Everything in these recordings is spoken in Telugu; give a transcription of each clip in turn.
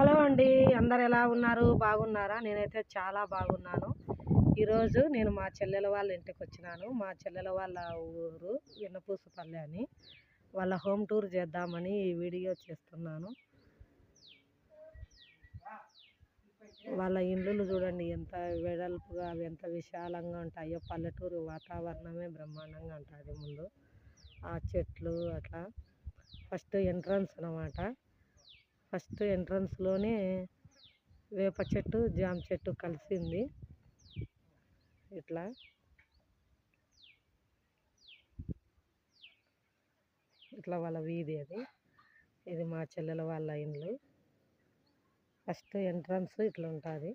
హలో అండి. అందరు ఎలా ఉన్నారు? బాగున్నారా? నేనైతే చాలా బాగున్నాను. ఈరోజు నేను మా చెల్లెల వాళ్ళ ఇంటికొచ్చినాను. మా చెల్లెల వాళ్ళ ఊరు వెన్నపూసపల్లి అని. వాళ్ళ హోమ్ టూర్ చేద్దామని ఈ వీడియో చేస్తున్నాను. వాళ్ళ ఇల్లులు చూడండి ఎంత వెడల్పుగా, ఎంత విశాలంగా ఉంటాయో. పల్లెటూరు వాతావరణమే బ్రహ్మాండంగా ఉంటుంది. ముందు ఆ చెట్లు అట్లా ఫస్ట్ ఎంట్రన్స్ అన్నమాట. ఫస్ట్ ఎంట్రన్స్లోనే వేప చెట్టు, జామ చెట్టు కలిసింది. ఇట్లా వాళ్ళ వీధి అది. ఇది మా చెల్లెల వాళ్ళ ఇల్లు. ఫస్ట్ ఎంట్రన్స్ ఇట్లా ఉంటుంది.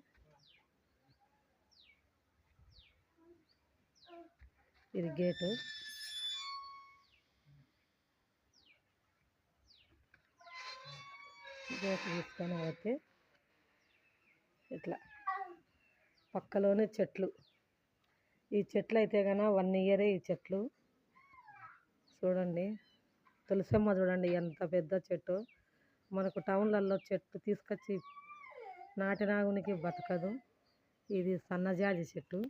ఇది గేటు. గేట్ తీసుకొని పోతే ఇట్లా పక్కలోనే చెట్లు. ఈ చెట్లు అయితే కన్నా 1 ఇయరే ఈ చెట్లు. చూడండి తులసమ్మ చూడండి ఎంత పెద్ద చెట్టు. మనకు టౌన్లలో చెట్టు తీసుకొచ్చి నాటినాగునికి బతకదు. ఇది సన్నజాజి చెట్టు.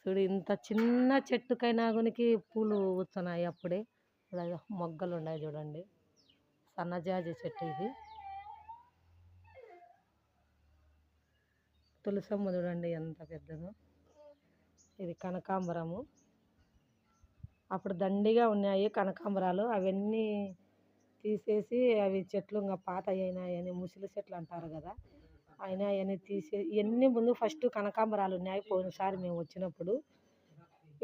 చూడు ఇంత చిన్న చెట్టుకైనా గునికి పూలు వస్తున్నాయి అప్పుడే. మొగ్గలు ఉన్నాయి చూడండి. సన్నజాజి చెట్టు ఇది. తులసమ్మ చూడండి ఎంత పెద్దదో. ఇది కనకాంబరము. అప్పుడు దండిగా ఉన్నాయి కనకాంబరాలు. అవన్నీ తీసేసి అవి చెట్లు ఇంకా పాత అయినాయని ముసలి చెట్లు అంటారు కదా, అయినాయని ఇవన్నీ ముందు ఫస్ట్ కనకాంబరాలు ఉన్నాయి పోయినసారి మేము వచ్చినప్పుడు.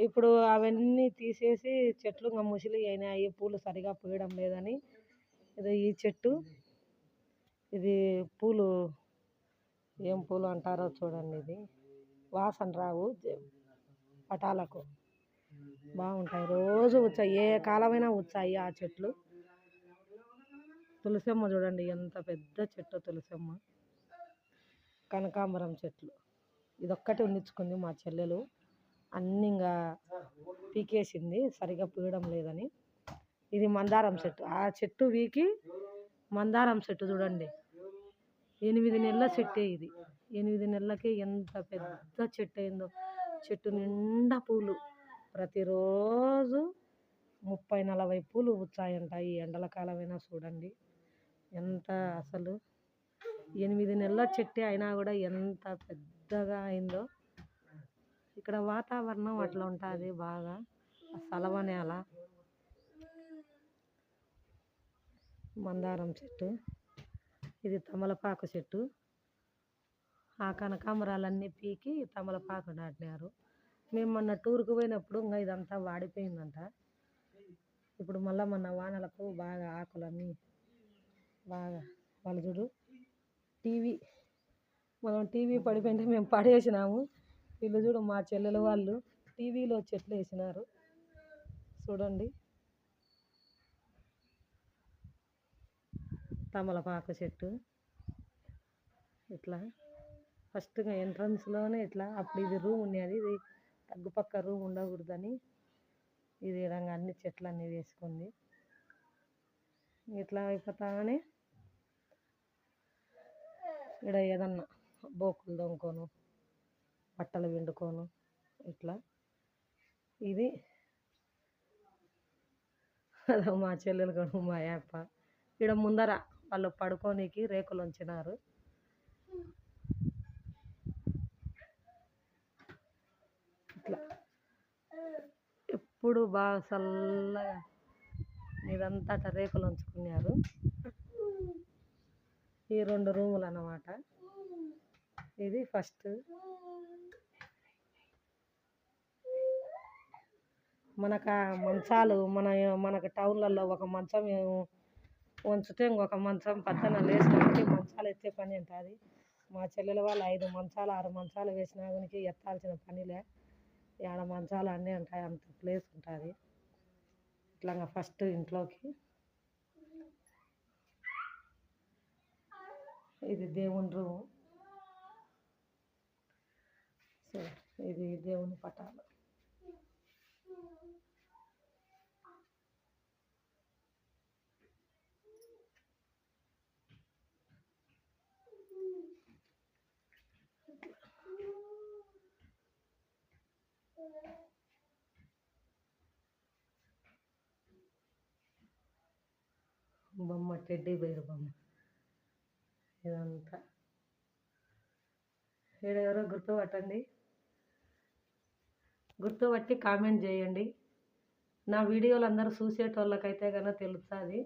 ఇప్పుడు అవన్నీ తీసేసి చెట్లు ఇంకా ముసలి అయినాయి, పూలు సరిగా పూయడం లేదని ఇది ఈ చెట్టు. ఇది పూలు ఏం పూలు అంటారో చూడండి. ఇది వాసన రావు, పటాలకు బాగుంటాయి. రోజు వచ్చాయి, ఏ కాలమైనా వచ్చాయి ఆ చెట్లు. తులసమ్మ చూడండి ఎంత పెద్ద చెట్టు. తులసమ్మ, కనకాంబరం చెట్లు. ఇదొక్కటి ఉండించుకుంది మా చెల్లెలు. అన్నీ ఇంకా పీకేసింది సరిగా పూయడం లేదని. ఇది మందారం చెట్టు. ఆ చెట్టు వీకి మందారం చెట్టు చూడండి 8 నెలల చెట్టే ఇది. 8 నెలలకే ఎంత పెద్ద చెట్టు అయిందో. చెట్టు నిండా పూలు. ప్రతిరోజు 30-40 పూలు వచ్చాయంట. ఈ ఎండల కాలమైనా చూడండి ఎంత అసలు 8 నెలల చెట్టే అయినా కూడా ఎంత పెద్దగా అయిందో. ఇక్కడ వాతావరణం అట్లా ఉంటుంది బాగా. సలవ నేల. మందారం చెట్టు. ఇది తమలపాకు చెట్టు. ఆ కనకాంబరాలన్నీ పీకి తమలపాకు నాటినారు. మేము మొన్న టూర్కి పోయినప్పుడు ఇంకా ఇదంతా వాడిపోయిందంట. ఇప్పుడు మళ్ళీ మొన్న వానలకు బాగా ఆకులన్నీ బాగా వాళ్ళు చూడు మనం టీవీ పడిపోయింటే మేము పడేసినాము. వీళ్ళు చూడు మా చెల్లెల వాళ్ళు టీవీలో చెట్లు వేసినారు చూడండి. తమలపాకు చెట్టు ఇట్లా ఫస్ట్గా ఎంట్రన్స్లోనే ఇట్లా. అప్పుడు ఇది రూమ్ ఉండేది, ఇది తగ్గుపక్క రూమ్ ఉండకూడదని ఇది విధంగా అన్ని చెట్లన్నీ వేసుకుంది. ఇట్లా అయిపోతానే ఇక్కడ ఏదన్నా బోకులు దొంగకోను, బట్టలు పిండుకోను ఇట్లా. ఇది మా చెల్లెలు కొను మా యాప్ప. ఇక్కడ ముందర వాళ్ళు పడుకోనికి రేకులు ఉంచినారు. ఇట్లా ఎప్పుడు బాగా చల్లగా ఇదంతా రేకులు ఉంచుకున్నారు. ఈ 2 రూములు అన్నమాట. ఇది ఫస్ట్. మనకు మంచాలు మనకు టౌన్లలో ఒక మంచం ఉంచితే ఇంకొక మంచం పక్కన వేసుకోవడానికి మంచాలు ఎత్తే పని ఉంటుంది. మా చెల్లెల వాళ్ళు 5 మంచాలు 6 మంచాలు వేసినా కానీ ఎత్తాల్సిన పనిలే. ఆడ మంచాలు అన్నీ ఉంటాయి, అంత ప్లేస్ ఉంటుంది. ఇట్లా ఫస్ట్ ఇంట్లోకి. ఇది దేవుని రూము. సో ఇది దేవుని పటాలు. బొమ్మ టెడ్డీ బేర్ బొమ్మ. ఇదంతా ఎవరో గుర్తుపట్టి కామెంట్ చేయండి. నా వీడియోలు అందరూ చూసేటోళ్ళకైతే కనుక తెలుస్తుంది.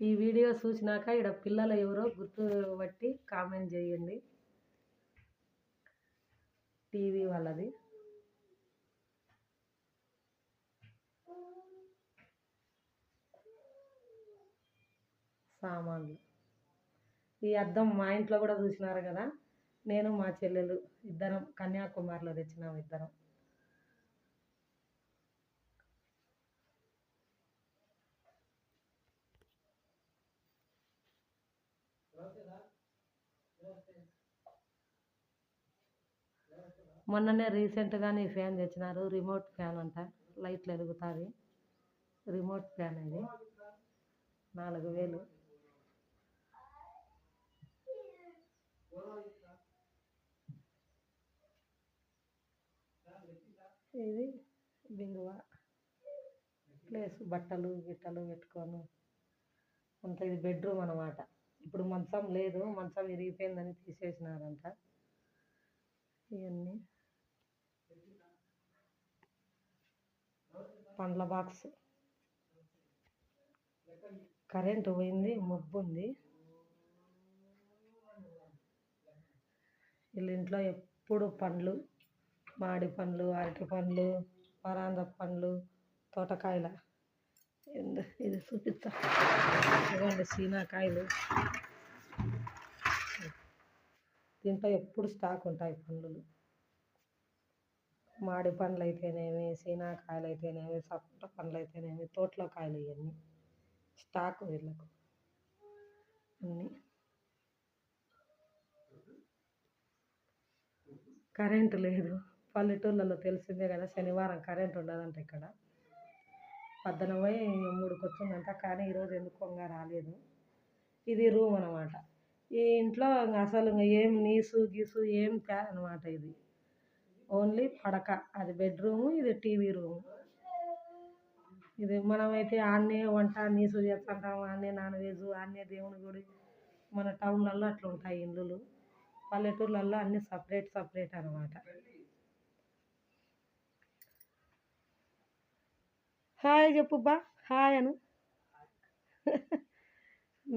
ఈ వీడియో చూసినాక ఇక్కడ పిల్లలు ఎవరో గుర్తుపట్టి కామెంట్ చేయండి. టీవీ వాళ్ళది. సామాన్లు. ఈ అద్దం మా ఇంట్లో కూడా చూసినారు కదా. నేను మా చెల్లెలు ఇద్దరం కన్యాకుమారిలో తెచ్చినాము ఇద్దరం. మొన్ననే రీసెంట్గానే ఫ్యాన్ తెచ్చినారు. రిమోట్ ఫ్యాన్ అంట. లైట్లు వెలుగుతుంది. రిమోట్ ఫ్యాన్ ఇది 4000. ఇది బిందువా ప్లేస్ బట్టలు గిట్టలు పెట్టుకొని అంత. ఇది బెడ్రూమ్ అన్నమాట. ఇప్పుడు మంచం లేదు, మంచం విరిగిపోయిందని తీసేసినారంట. ఇవన్నీ పండ్ల బాక్స్. కరెంటు పోయింది, మబ్బు ఉంది. వీళ్ళ ఇంట్లో ఎప్పుడు పండ్లు, మామిడి పండ్లు, అరటి పండ్లు, పరాంద పండ్లు, తోటకాయల. ఇది చూపిస్తా. ఇవ్వండి సీనాకాయలు. దీంట్లో ఎప్పుడు స్టాక్ ఉంటాయి పండ్లు. మామిడి పండ్లు అయితేనేమి, సీనాకాయలు అయితేనేమి, సపోటా పండ్లు అయితేనేమి, తోటలో కాయలు ఇవన్నీ స్టాక్ వీళ్ళకు అన్నీ. కరెంటు లేదు. పల్లెటూళ్ళలో తెలిసిందే కదా, శనివారం కరెంటు ఉండదంట ఇక్కడ. పద్దన పోయి 3కి వచ్చిందంట. కానీ ఈరోజు ఎందుకో రాలేదు. ఇది రూమ్ అన్నమాట. ఈ ఇంట్లో అసలు ఏం నీసు గీసు ఏం అనమాట. ఇది ఓన్లీ పడక. అది బెడ్రూము, ఇది టీవీ రూము. ఇది మనమైతే ఆన్నే వంట నీసు చేస్తుంటాము, ఆన్నే నాన్ వెజ్, ఆన్నే దేవుని గుడి. మన టౌన్లలో అట్లా ఉంటాయి ఇల్లులు. పల్లెటూర్లలో అన్నీ సపరేట్ అనమాట. హాయ్ చెప్పు బా, హాయ్ అను.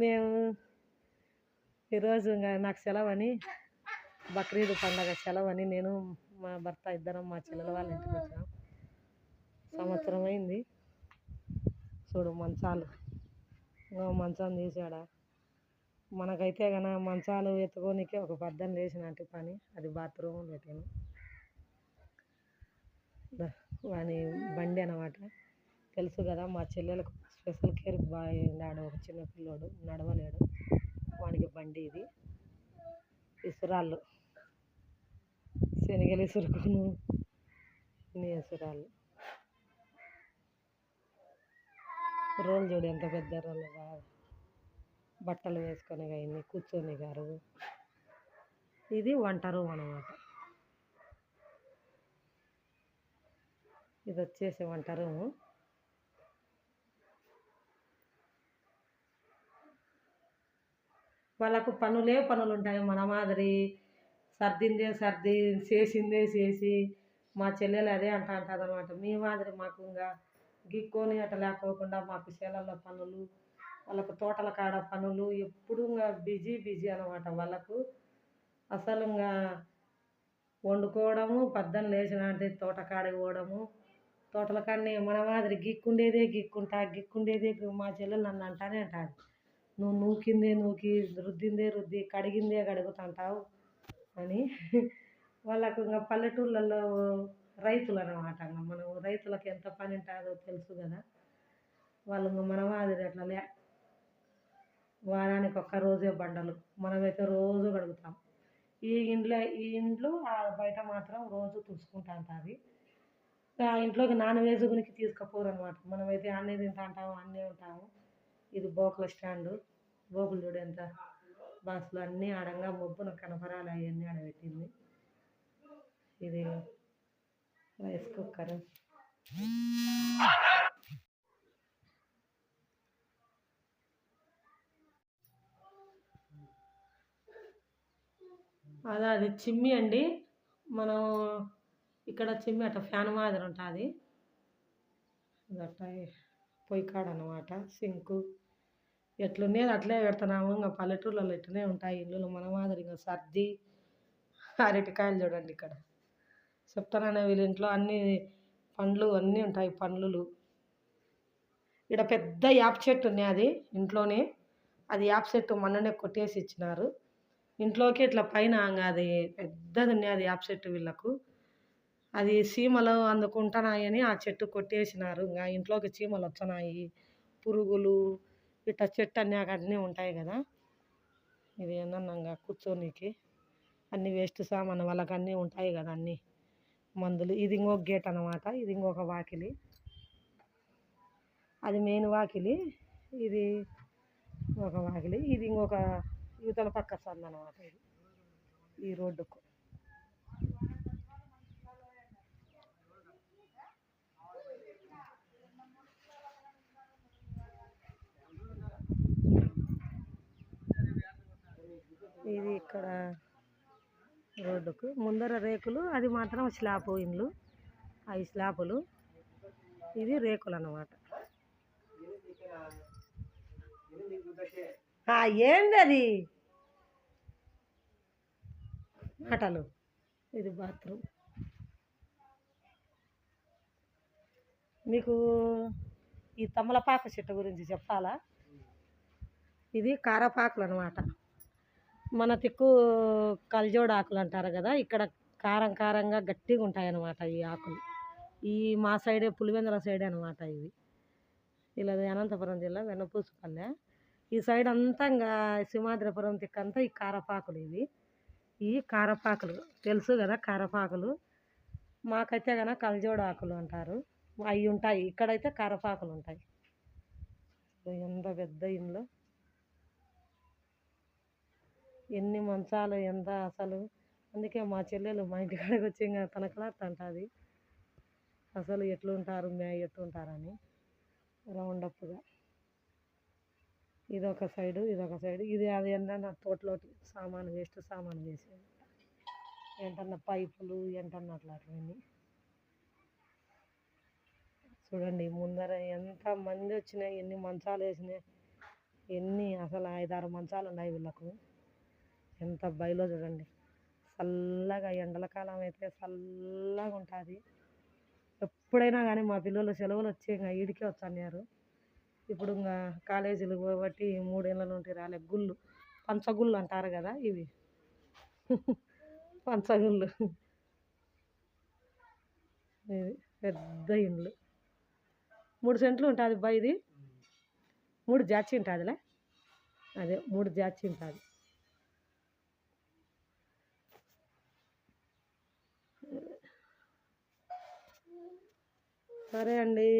మేము ఈరోజు నాకు సెలవని, బక్రీద్ పండగ సెలవని నేను మా భర్త ఇద్దరం మా చెల్లెల వాళ్ళ ఇంటికి వచ్చాం. సంవత్సరం అయింది. చూడు మంచాలు, మంచం తీసాడా. మనకైతే కన్నా మంచాలు ఎత్తుకోనికే ఒక పద్దం లేచినట్టు పని. అది బాత్రూమ్ పెట్టాను. వాని బండి అన్నమాట. తెలుసు కదా, మా చెల్లెలకు స్పెషల్ కేర్ బాయ్ ఉన్నాడు. ఒక చిన్న పిల్లోడు నడవలేడు, వానికి బండి. ఇది ఇసురాళ్ళు, శనగలు ఇసురుకోను, ఇన్ని ఇసురాళ్ళు. రోలు చూడు ఎంత పెద్ద రోలు. బాగా బట్టలు వేసుకొని ఇన్ని కూర్చొని గారు. ఇది వంట రూమ్ అన్నమాట. ఇది వచ్చేసి వంట రూము. వాళ్ళకు పనులు ఉంటాయి. మన మాదిరి సర్దిందే సర్ది, చేసిందే చేసి. మా చెల్లెలు అదే అంటుంది అనమాట. మీ మాదిరి మాకు ఇంకా గిక్కొని అట్లా లేకోకుండా మాకు చేలల్లో పనులు, వాళ్ళకు తోటల కాడ పనులు, ఎప్పుడు ఇంకా బిజీ అనమాట. వాళ్ళకు అసలు ఇంకా వండుకోవడము, పద్దం లేచినాంటి తోటకాడికి పోవడము. తోటల కాడనే మన మాదిరి గిక్కుండేదే. మా చెల్లెలు నన్ను అంటానే అంటారు, నువ్వు నూకి రుద్ది కడిగిందే కడుగుతుంటావు అని. వాళ్ళకు ఇంకా పల్లెటూళ్ళల్లో రైతులు అన్నమాట. మనం రైతులకు ఎంత పని ఉంటుందో తెలుసు కదా. వాళ్ళు మన మాదిరి అట్లా లే. వారానికి ఒక్కరోజే బండలు. మనమైతే రోజు కడుగుతాం. ఈ ఇండ్లు బయట మాత్రం రోజు తుడుచుకుంటా ఉంటుంది. ఆ ఇంట్లోకి నాన్ వెజ్ గురించి తీసుకుపోరు అనమాట. మనమైతే అన్నీ తింటాము, అన్నీ ఉంటాము. ఇది బోకుల స్టాండు. బోకులు చూడు ఎంత బాక్సులు అన్నీ ఆడంగా మొబ్బున కనపరాలు అవన్నీ ఆడబెట్టింది. ఇది రైస్ కుక్కర్. అదే అది చిమ్మి అండి. మనం ఇక్కడ చిమ్మి అట్ట ఫ్యాన్ మాదిరి ఉంటుంది. గట్ట పొయ్యి కాడ అనమాట సింకు. ఎట్లున్నది అట్లే పెడుతున్నాము. ఇంకా పల్లెటూర్లలో ఇట్లనే ఉంటాయి ఇల్లులు మన మాదిరి. ఇంకా సర్ది అరటికాయలు చూడండి ఇక్కడ. చెప్తాననే వీళ్ళ ఇంట్లో అన్ని పండ్లు అన్నీ ఉంటాయి పండ్లు. ఇక్కడ పెద్ద యాప చెట్టు ఉంది అది ఇంట్లోనే. అది యాప చెట్టు మొన్ననే కొట్టేసి ఇచ్చినారు. ఇంట్లోకి ఇట్లా పైన అది పెద్దది ఉన్నది యాప చెట్టు వీళ్ళకు. అది చీమలు అందుకుంటున్నాయని ఆ చెట్టు కొట్టేసినారు. ఇంకా ఇంట్లోకి చీమలు వచ్చినాయి, పురుగులు ఇట్లా చెట్టు అన్నీ ఉంటాయి కదా. ఇది ఏందన్నా కూర్చోనీకి అన్ని వేస్ట్ సామాను వాళ్ళకి అన్నీ ఉంటాయి కదా అన్నీ మందులు. ఇది ఇంకొక గేట్ అనమాట. ఇది ఇంకొక వాకిలి. అది మెయిన్ వాకిలి. ఇది ఒక వాకిలి. ఇది ఇంకొక యువతల పక్క సందు అనమాట. ఇది ఈ రోడ్డుకు. ఇది ఇక్కడ రోడ్డుకు ముందర రేకులు. అది మాత్రం స్లాబ్ ఇండ్లు. అవి స్లాబులు. ఇది రేకులు అన్నమాట. ఏంది అది మాటలు. ఇది బాత్రూమ్. మీకు ఈ తమలపాకు చెట్టు గురించి చెప్పాలా? ఇది కారపాకులు అనమాట. మన తిక్కు కల్జోడు ఆకులు అంటారు కదా. ఇక్కడ కారం కారంగా గట్టిగా ఉంటాయి అన్నమాట ఈ ఆకులు. ఈ మా సైడే పులివెందుల సైడే అనమాట ఇవి. ఇలాది అనంతపురం జిల్లా వెన్నపూసపల్లె. ఈ సైడ్ అంతా ఇంకా సింహాద్రిపురం తిక్కంతా ఈ కారపాకులు ఇవి. ఈ కారపాకులు తెలుసు కదా కారపాకులు. మాకైతే కనుక కల్జోడు ఆకులు అంటారు. అవి ఉంటాయి. ఇక్కడైతే కారపాకులు ఉంటాయి. ఎంత పెద్ద ఇండ్లు, ఎన్ని మంచాలు, ఎంత అసలు. అందుకే మా చెల్లెలు మా ఇంటి కాడికి వచ్చి ఇంకా తనకలాడుతుంటుంది అసలు ఎట్లుంటారు ఎట్లుంటారని రౌండప్గా. ఇదొక సైడు, ఇదొక సైడు. ఇది అది ఏంటన్నా తోటలోకి సామాను వేస్ట్ సామాను వేసేది. ఏంటన్నా పైపులు ఏంటన్నా అట్లాంటివన్నీ. చూడండి ముందర ఎంత మంది వచ్చినాయి, ఎన్ని మంచాలు వేసినాయి. ఎన్ని అసలు 5-6 మంచాలు ఉన్నాయి వీళ్ళకు. ఎంత బయలో చూడండి. చల్లగా ఎండల కాలం అయితే చల్లగా ఉంటుంది. ఎప్పుడైనా కానీ మా పిల్లలు సెలవులు వచ్చి ఇంకా ఈడికే వచ్చన్నారు. ఇప్పుడు ఇంకా కాలేజీలు పోబట్టి 3 ఏళ్ళ నుండి రాలే. గుళ్ళు పంచగుళ్ళు అంటారు కదా ఇవి. పంచగుళ్ళు. ఇది పెద్ద ఇండ్లు. 3 సెంట్లు ఉంటుంది బా. ఇది 3 జాచి ఉంటుందిలే. అదే 3 జాచి ఉంటుంది. సరే అండి.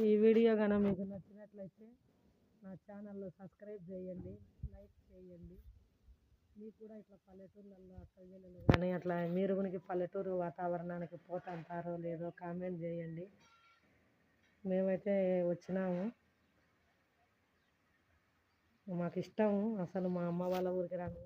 ఈ వీడియో కనుక మీకు నచ్చినట్లయితే నా ఛానల్లో సబ్స్క్రైబ్ చేయండి, లైక్ చేయండి. మీకు కూడా ఇట్లా పల్లెటూర్లలో అక్కలు కానీ అట్లా మీరు కూడా పల్లెటూరు వాతావరణానికి పోతుంటారో లేదో కామెంట్ చేయండి. మేమైతే వచ్చినాము, మాకు ఇష్టం అసలు మా అమ్మ వాళ్ళ ఊరికి రాను.